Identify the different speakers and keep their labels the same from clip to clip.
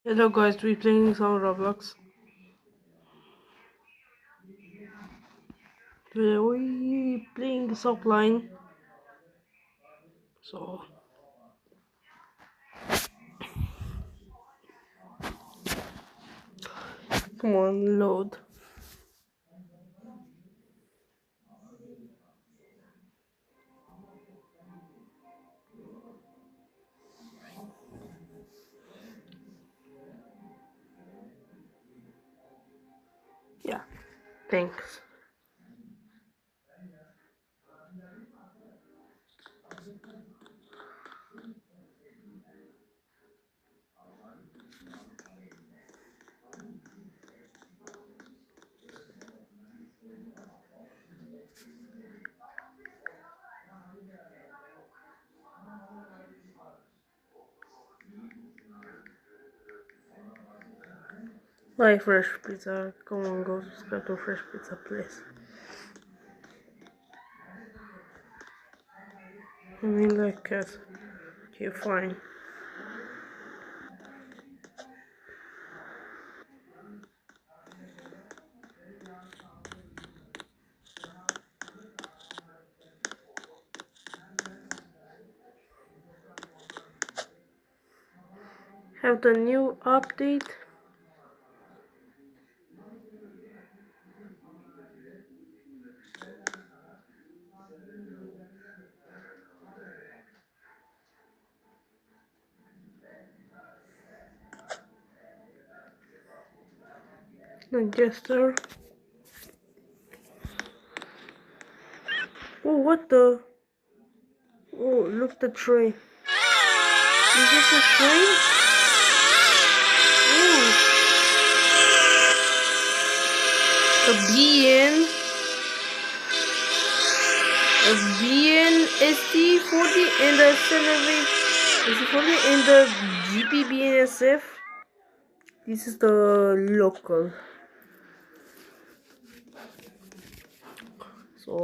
Speaker 1: Hello guys, we playing some Roblox. Today we playing this offline. So come on, load. Yeah, thanks. My fresh pizza. Come on, go subscribe to Fresh Pizza, please. I mean, like, okay, fine. Have the new update. Digester. Oh, what the? Oh, look the tray. Is it a train? Oh, a BN. A BN ST40 and the Celebrate ST40 and the GPBNSF. This is the local. So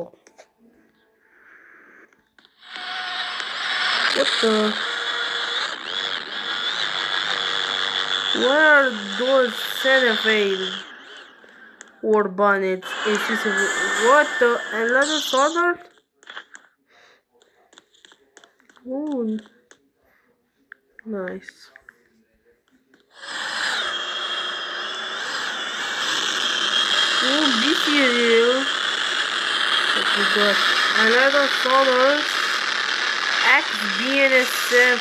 Speaker 1: what the? What are those Santa Fe war bonnets? What the? Another solder? Oh, nice. Oh, this is what we got. Another solder. XBNSF.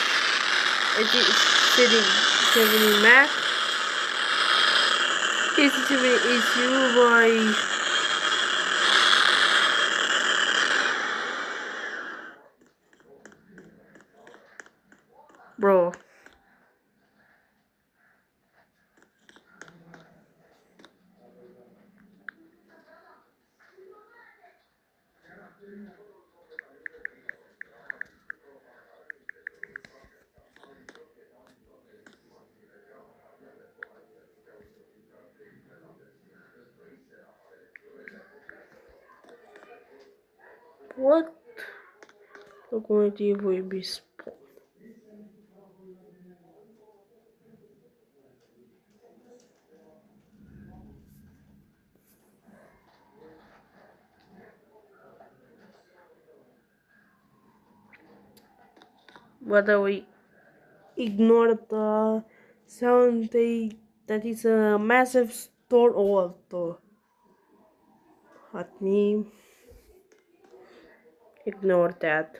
Speaker 1: It is sitting 70 Mac. This is issued by bro. What locomotive will be spawned? Whether we ignore the sound that is a massive store also. Let me ignore that.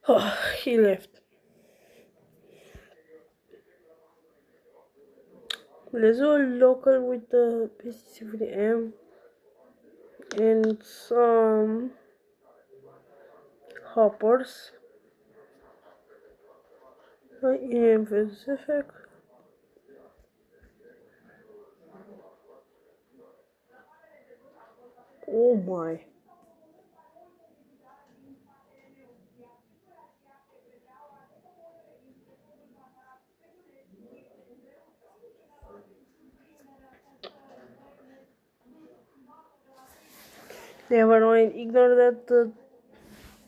Speaker 1: Oh, he left. Let's go local with the PCM. and some hoppers. In Pacific. Oh my. Never mind, ignore that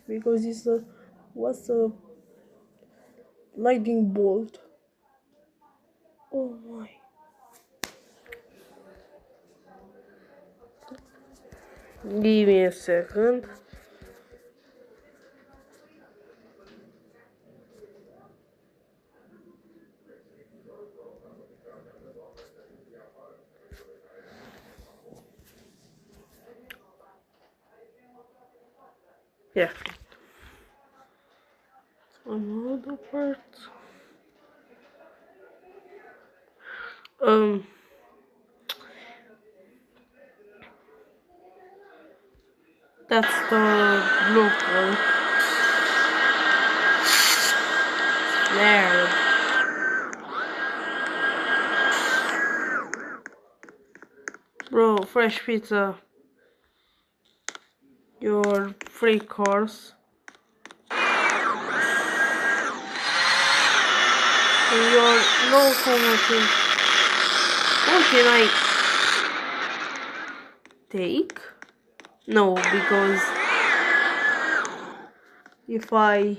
Speaker 1: because it's a what's a lightning bolt. Oh my. Give me a second. Yeah. Another part. Um. That's the blue one. There. Bro, fresh pizza. Your free course. And your locomotive. What can I take? No, because if I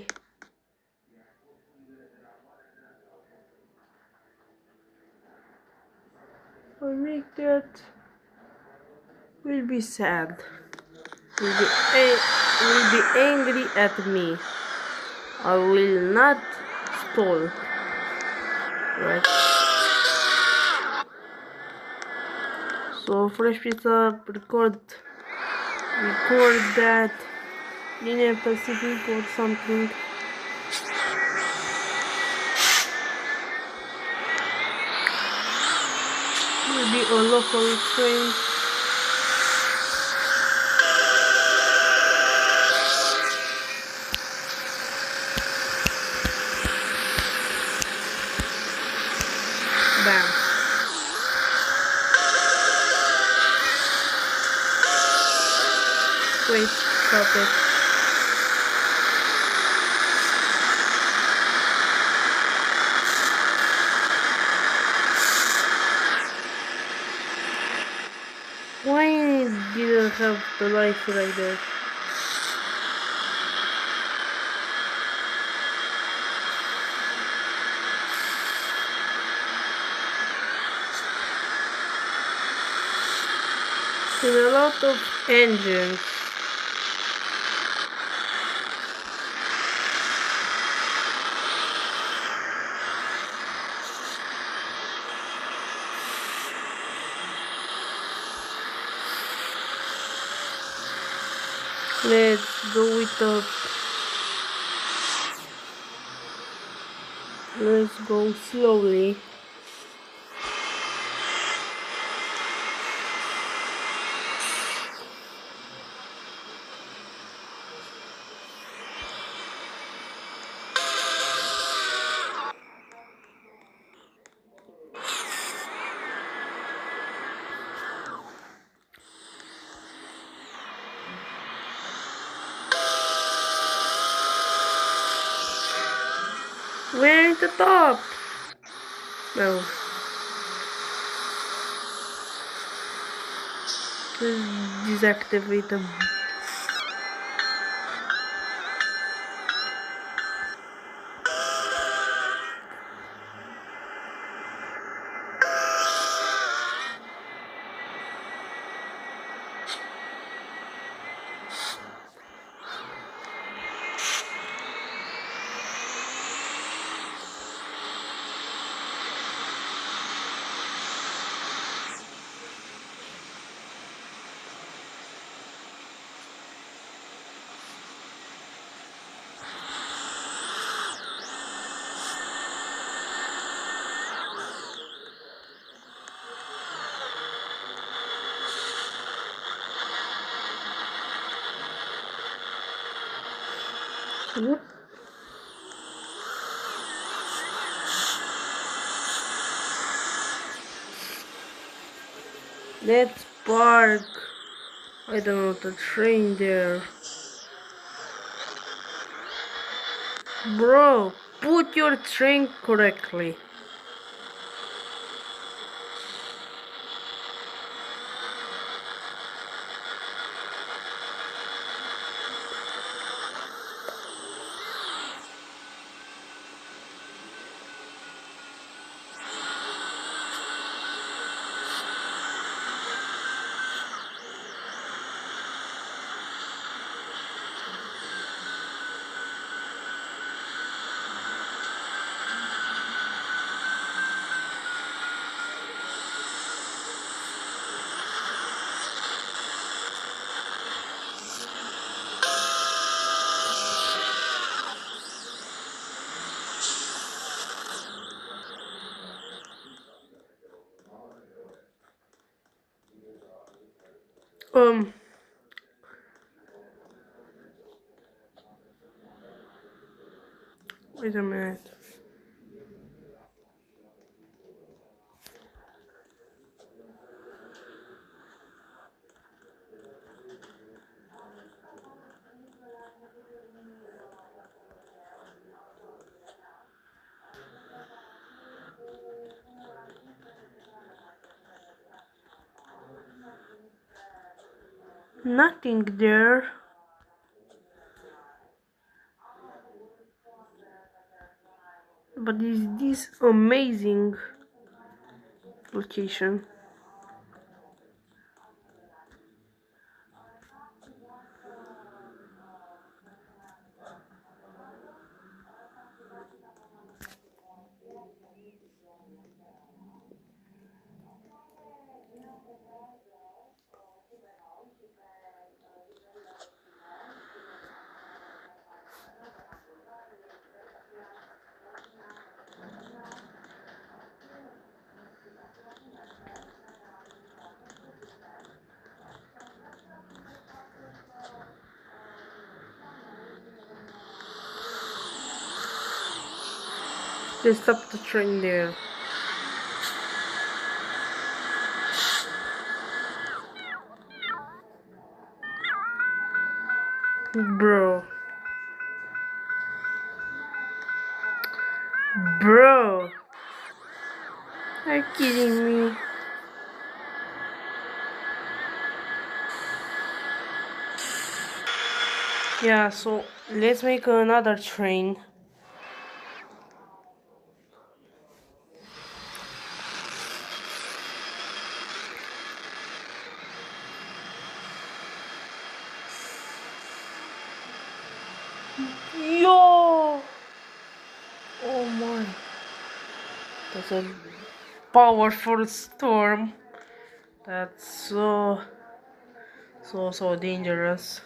Speaker 1: make that, will be sad. Will be angry at me. I will not stall. Right. So fresh pizza record that Union Pacific or something. Maybe a local train. Bam. Wait, stop it. Why didn't have the life like that? There's a lot of engines. Let's go with the. Let's go slowly. We're at the top. No. Let's deactivate them. Yep. Let's park. I don't know the train there. Bro, put your train correctly. Um, Wait a minute. Nothing there. But is this amazing location? Let's stop the train there. Bro. Bro. Are you kidding me? Yeah, so let's make another train. Yo! Oh my. That's a powerful storm. That's so dangerous.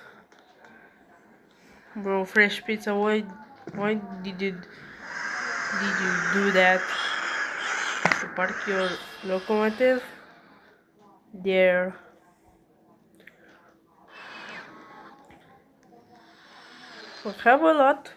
Speaker 1: Bro, Fresh Pizza, why did you do that? To park your locomotive there. We have a lot.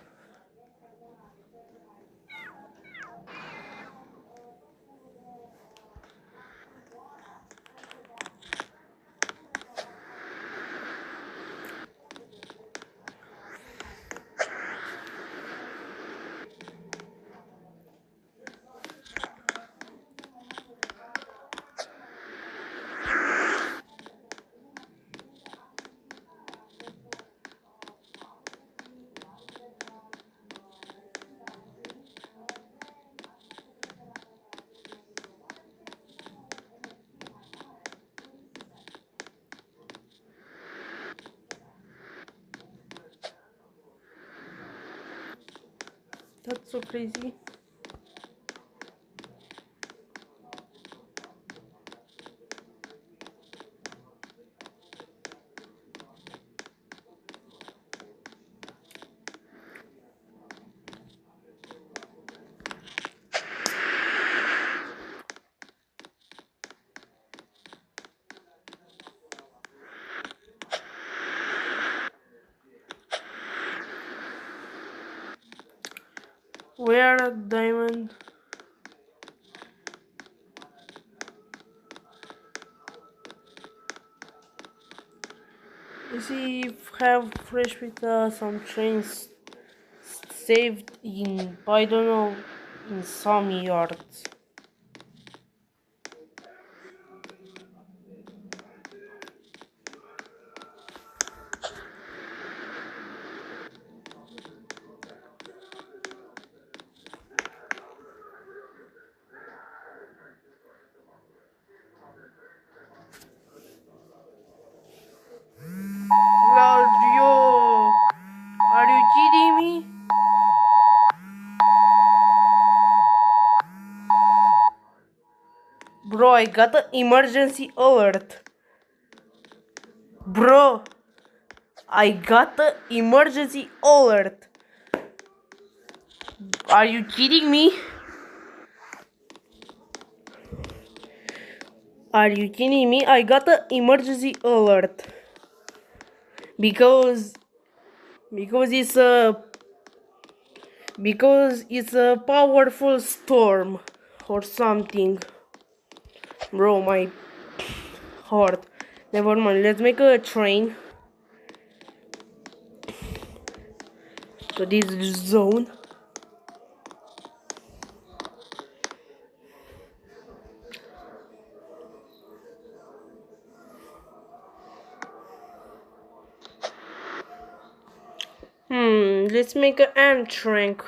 Speaker 1: That's so crazy. Where diamond? You see, have fresh pizza, some trains saved in, I don't know, in some yards. Claudio, are you kidding me? Bro, I got an emergency alert. Bro, I got an emergency alert. Are you kidding me? Are you kidding me? I got an emergency alert. Because because it's a powerful storm or something. Bro, my heart. Never mind, let's make a train to this zone. Let's make an Amtrak.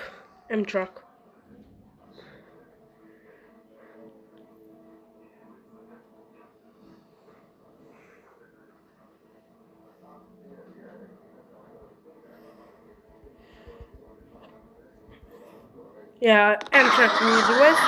Speaker 1: Yeah, Amtrak Midwest.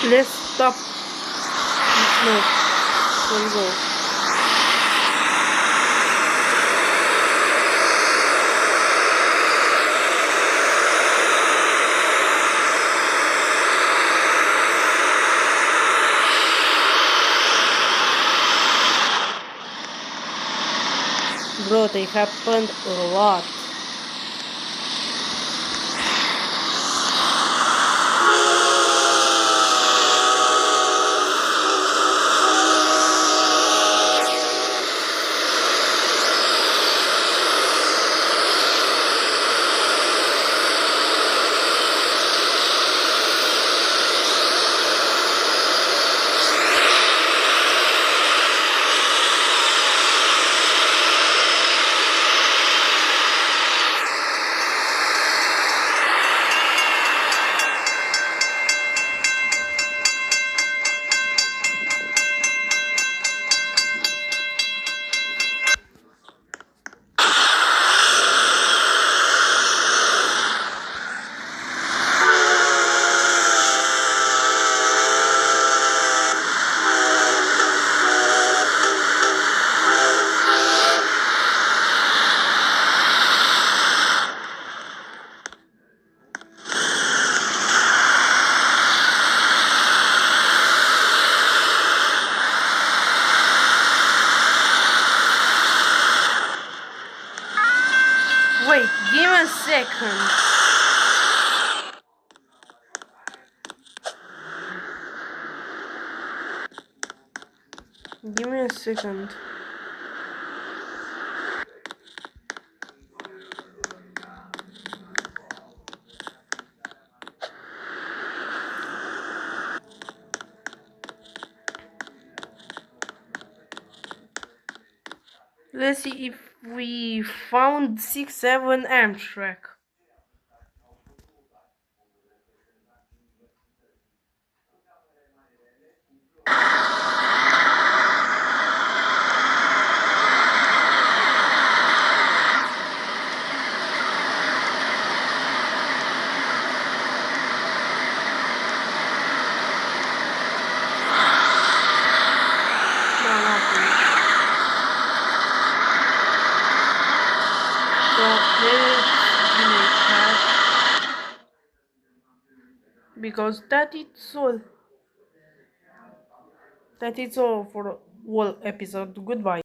Speaker 1: Let's stop. No, don't go. Bro, they happened a lot. second. Give me a second. Let's see if we found 6-7 Amtrak. No, not really. So let's delete that because that is all. That is all for the whole episode. Goodbye.